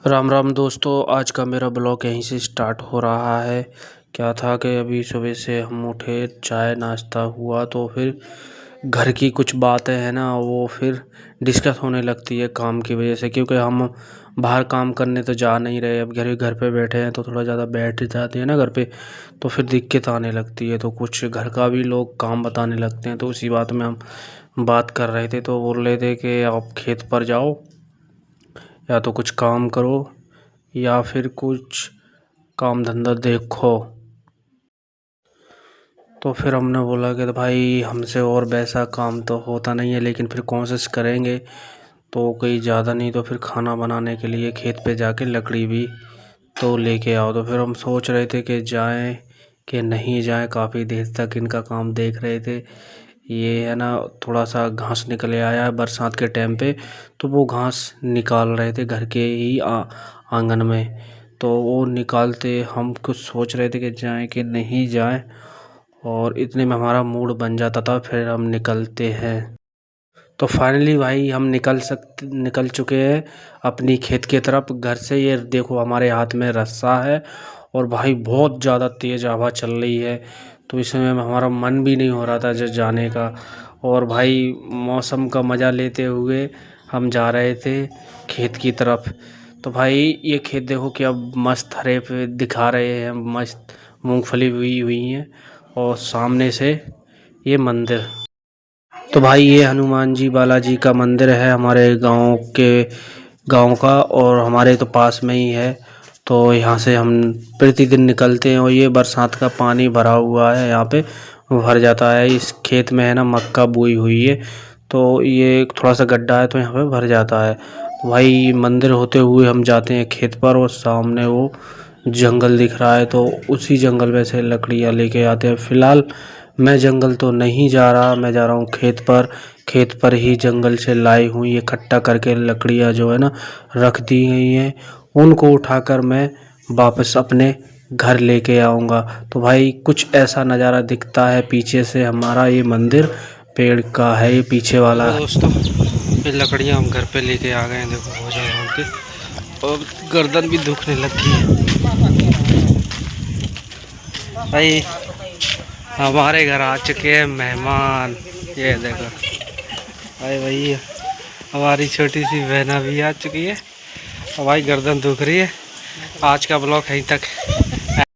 राम राम दोस्तों, आज का मेरा ब्लॉग यहीं से स्टार्ट हो रहा है। क्या था कि अभी सुबह से हम उठे, चाय नाश्ता हुआ तो फिर घर की कुछ बातें हैं ना, वो फिर डिस्कस होने लगती है काम की वजह से। क्योंकि हम बाहर काम करने तो जा नहीं रहे, अब घर पे बैठे हैं तो थोड़ा ज़्यादा बैठ जाते हैं ना घर पे, तो फिर दिक्कत आने लगती है। तो कुछ घर का भी लोग काम बताने लगते हैं, तो उसी बात में हम बात कर रहे थे। तो बोल रहे थे कि आप खेत पर जाओ, या तो कुछ काम करो या फिर कुछ काम धंधा देखो। तो फिर हमने बोला कि तो भाई हमसे और वैसा काम तो होता नहीं है, लेकिन फिर कोशिश करेंगे। तो कोई ज़्यादा नहीं तो फिर खाना बनाने के लिए खेत पे जाके लकड़ी भी तो लेके आओ। तो फिर हम सोच रहे थे कि जाएं कि नहीं जाएं, काफ़ी देर तक इनका काम देख रहे थे। ये है ना, थोड़ा सा घास निकल आया है बरसात के टाइम पे, तो वो घास निकाल रहे थे घर के ही आंगन में। तो वो निकालते हम कुछ सोच रहे थे कि जाएं कि नहीं जाएं, और इतने में हमारा मूड बन जाता था, फिर हम निकलते हैं। तो फाइनली भाई हम निकल चुके हैं अपनी खेत की तरफ घर से। ये देखो हमारे हाथ में रस्सा है, और भाई बहुत ज़्यादा तेज़ हवा चल रही है, तो इस समय हमारा मन भी नहीं हो रहा था जो जाने का। और भाई मौसम का मज़ा लेते हुए हम जा रहे थे खेत की तरफ। तो भाई ये खेत देखो कि अब मस्त हरे पे दिखा रहे हैं, मस्त मूंगफली हुई हुई हैं, और सामने से ये मंदिर। तो भाई ये हनुमान जी बालाजी का मंदिर है हमारे गांव का, और हमारे तो पास में ही है। तो यहाँ से हम प्रतिदिन निकलते हैं, और ये बरसात का पानी भरा हुआ है, यहाँ पे भर जाता है। इस खेत में है ना मक्का बोई हुई है, तो ये थोड़ा सा गड्ढा है तो यहाँ पे भर जाता है। तो भाई मंदिर होते हुए हम जाते हैं खेत पर, और सामने वो जंगल दिख रहा है, तो उसी जंगल में से लकड़ियाँ लेके आते हैं। फ़िलहाल मैं जंगल तो नहीं जा रहा, मैं जा रहा हूँ खेत पर। खेत पर ही जंगल से लाई हुई इकट्ठा करके लकड़ियाँ जो है ना रख दी गई हैं, उनको उठाकर मैं वापस अपने घर लेके आऊँगा। तो भाई कुछ ऐसा नज़ारा दिखता है पीछे से, हमारा ये मंदिर पेड़ का है ये पीछे वाला। दोस्तों ये लकड़ियाँ हम घर पे लेके आ गए हैं, देखो हो जाए उनके, और गर्दन भी दुखने लगी है। भाई हमारे घर आ चुके हैं मेहमान, ये देखो भाई हमारी छोटी सी बहना भी आ चुकी है। और भाई गर्दन दुख रही है। आज का ब्लॉग यहीं तक